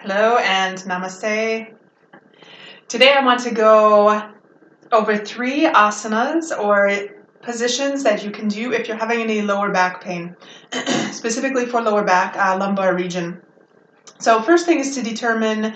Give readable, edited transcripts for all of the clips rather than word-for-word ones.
Hello and namaste. Today I want to go over 3 asanas or positions that you can do if you're having any lower back pain, specifically for lower back, lumbar region. So first thing is to determine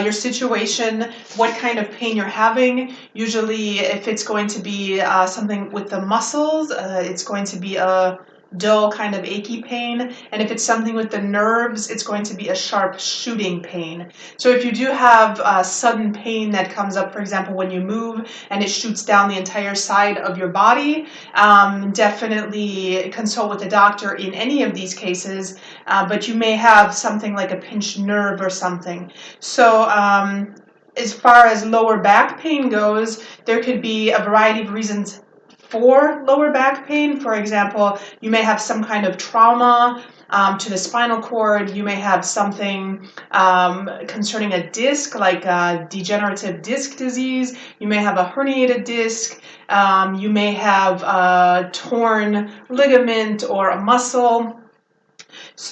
your situation, what kind of pain you're having. Usually if it's going to be something with the muscles, it's going to be a dull kind of achy pain, and if it's something with the nerves, it's going to be a sharp shooting pain. So if you do have sudden pain that comes up, for example, when you move and it shoots down the entire side of your body, definitely consult with a doctor in any of these cases, but you may have something like a pinched nerve or something. So as far as lower back pain goes, there could be a variety of reasons for lower back pain. For example, you may have some kind of trauma to the spinal cord. You may have something concerning a disc, like a degenerative disc disease. You may have a herniated disc. You may have a torn ligament or a muscle.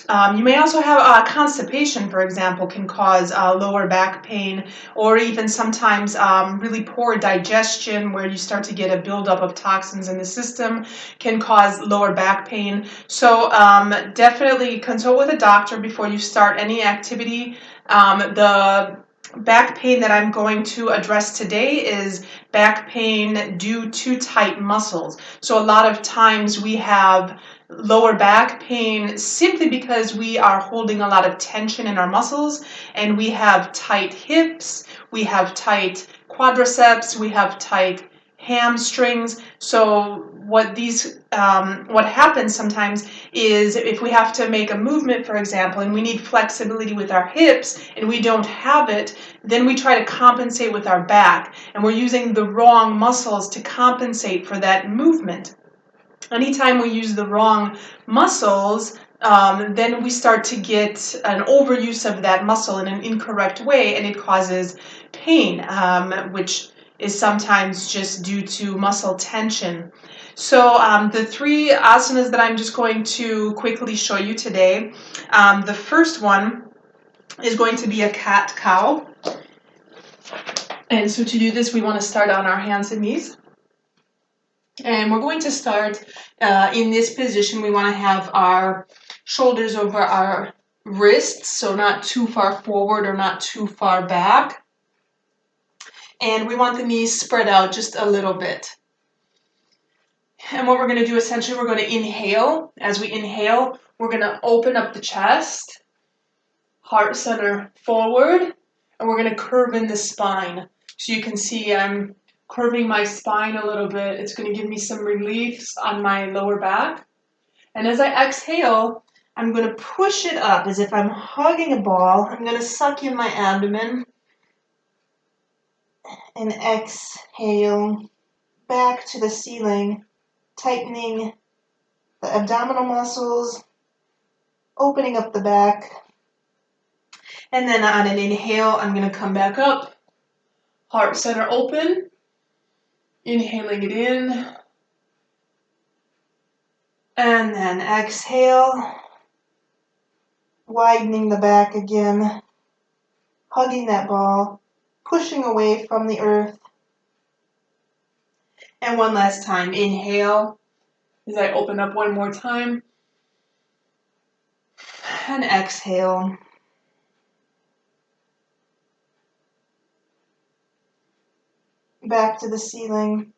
You may also have constipation, for example, can cause lower back pain, or even sometimes really poor digestion, where you start to get a buildup of toxins in the system, can cause lower back pain. So definitely consult with a doctor before you start any activity. The back pain that I'm going to address today is back pain due to tight muscles. So a lot of times we have lower back pain simply because we are holding a lot of tension in our muscles, and we have tight hips, we have tight quadriceps, we have tight hamstrings. So what happens sometimes is if we have to make a movement, for example, and we need flexibility with our hips and we don't have it, then we try to compensate with our back, and we're using the wrong muscles to compensate for that movement. Anytime we use the wrong muscles, then we start to get an overuse of that muscle in an incorrect way, and it causes pain, which is sometimes just due to muscle tension. So the 3 asanas that I'm just going to quickly show you today, the first one is going to be a cat-cow. And so to do this, we want to start on our hands and knees. And we're going to start in this position. We want to have our shoulders over our wrists, so not too far forward or not too far back. And we want the knees spread out just a little bit. And what we're going to do, essentially, we're going to inhale. As we inhale, we're going to open up the chest, heart center forward, and we're going to curve in the spine. So you can see I'm curving my spine a little bit. It's going to give me some relief on my lower back. And as I exhale, I'm going to push it up as if I'm hugging a ball. I'm going to suck in my abdomen and exhale back to the ceiling, tightening the abdominal muscles, opening up the back. And then on an inhale, I'm going to come back up, heart center open, inhaling it in, and then exhale, widening the back again, hugging that ball, pushing away from the earth. And one last time, inhale as I open up one more time, and exhale. Back to the ceiling,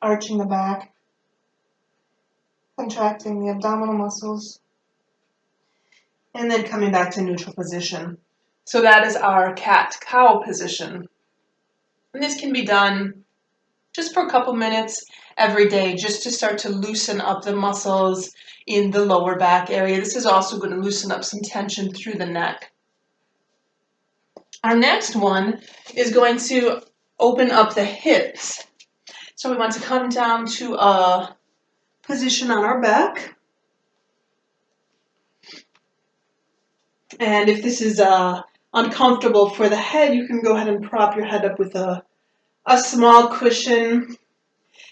arching the back, contracting the abdominal muscles, and then coming back to neutral position. So that is our cat-cow position. And this can be done just for a couple minutes every day, just to start to loosen up the muscles in the lower back area. This is also going to loosen up some tension through the neck. Our next one is going to open up the hips. So we want to come down to a position on our back. And if this is uncomfortable for the head, you can go ahead and prop your head up with a small cushion.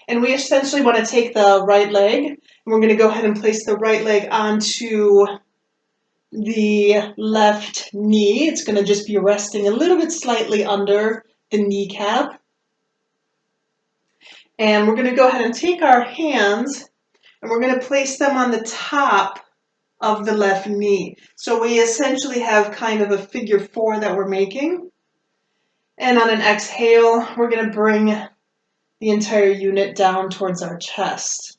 And we essentially want to take the right leg, and we're going to go ahead and place the right leg onto the left knee. It's going to just be resting a little bit slightly under the kneecap. And we're going to go ahead and take our hands and we're going to place them on the top of the left knee. So we essentially have kind of a figure 4 that we're making. And on an exhale, we're going to bring the entire unit down towards our chest.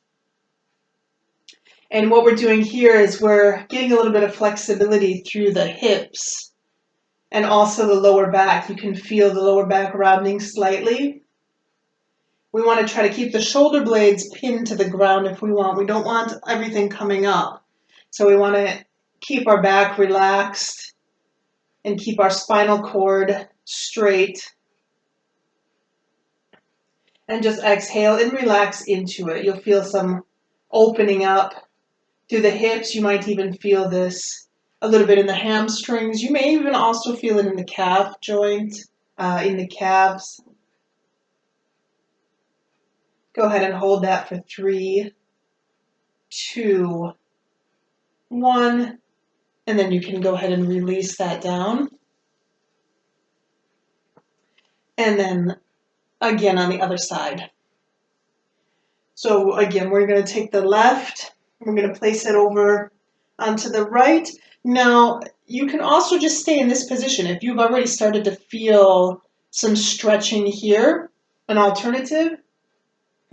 And what we're doing here is we're getting a little bit of flexibility through the hips and also the lower back. You can feel the lower back rounding slightly. We want to try to keep the shoulder blades pinned to the ground if we want. We don't want everything coming up. So we want to keep our back relaxed and keep our spinal cord straight. And just exhale and relax into it. You'll feel some opening up through the hips. You might even feel this a little bit in the hamstrings. You may even also feel it in the calf joint, in the calves. Go ahead and hold that for 3, 2, 1, and then you can go ahead and release that down. And then again on the other side. So again, we're going to take the left, we're going to place it over onto the right. Now, you can also just stay in this position. If you've already started to feel some stretching here, an alternative,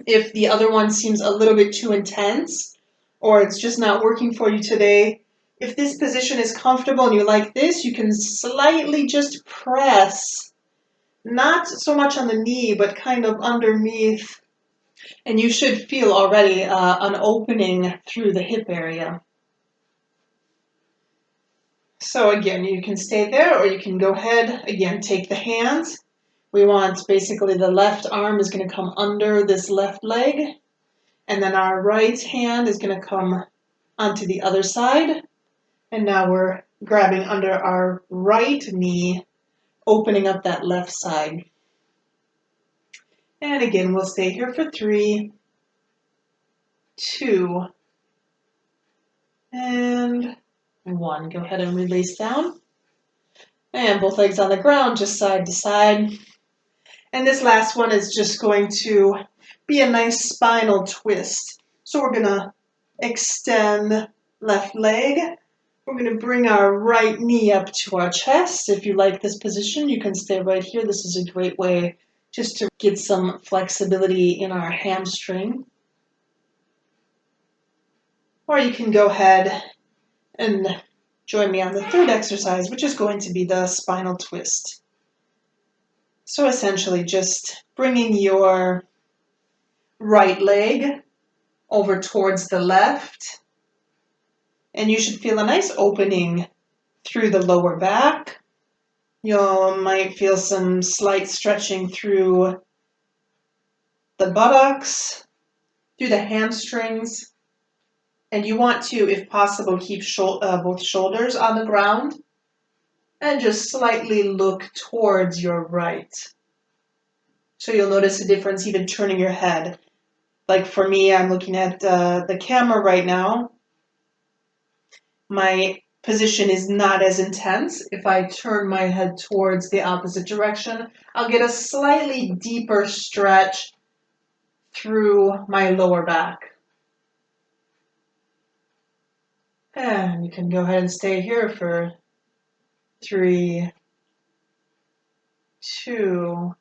if the other one seems a little bit too intense or it's just not working for you today, if this position is comfortable and you like this, you can slightly just press, not so much on the knee, but kind of underneath. And you should feel already an opening through the hip area. So again, you can stay there or you can go ahead, again, take the hands. We want basically the left arm is going to come under this left leg. And then our right hand is going to come onto the other side. And now we're grabbing under our right knee, opening up that left side. And again, we'll stay here for 3, 2, and 1. Go ahead and release down. And both legs on the ground, just side to side. And this last one is just going to be a nice spinal twist. So we're going to extend left leg. We're going to bring our right knee up to our chest. If you like this position, you can stay right here. This is a great way just to get some flexibility in our hamstring. Or you can go ahead and join me on the third exercise, which is going to be the spinal twist. So essentially just bringing your right leg over towards the left, and you should feel a nice opening through the lower back. You might feel some slight stretching through the buttocks, through the hamstrings, and you want to, if possible, keep both shoulders on the ground and just slightly look towards your right. So you'll notice a difference even turning your head. Like for me, I'm looking at the camera right now. My position is not as intense. If I turn my head towards the opposite direction, I'll get a slightly deeper stretch through my lower back. And you can go ahead and stay here for 3, 2,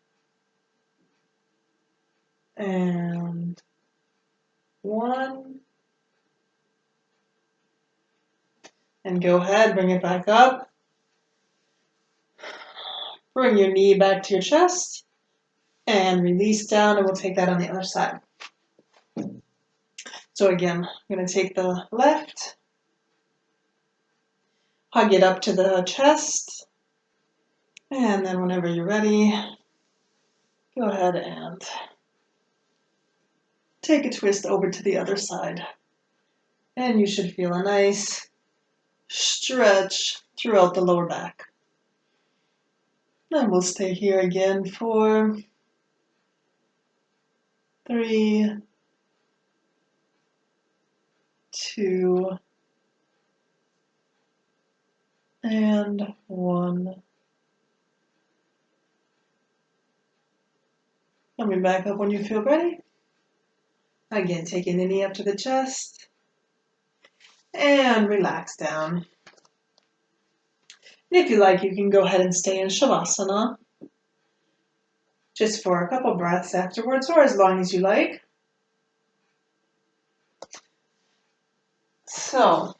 and 1. And go ahead, bring it back up. Bring your knee back to your chest and release down, and we'll take that on the other side. So again, I'm going to take the left, hug it up to the chest, and then whenever you're ready, go ahead and take a twist over to the other side. And you should feel a nice stretch throughout the lower back. And we'll stay here again for 3, 2, And 1. Let me back up when you feel ready. Again, taking the knee up to the chest. And relax down. And if you like, you can go ahead and stay in Shavasana just for a couple breaths afterwards, or as long as you like. So,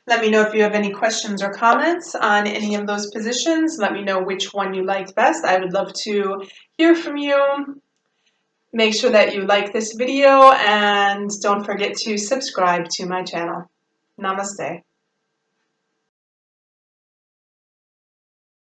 let me know if you have any questions or comments on any of those positions. Let me know which one you liked best. I would love to hear from you. Make sure that you like this video and don't forget to subscribe to my channel. Namaste.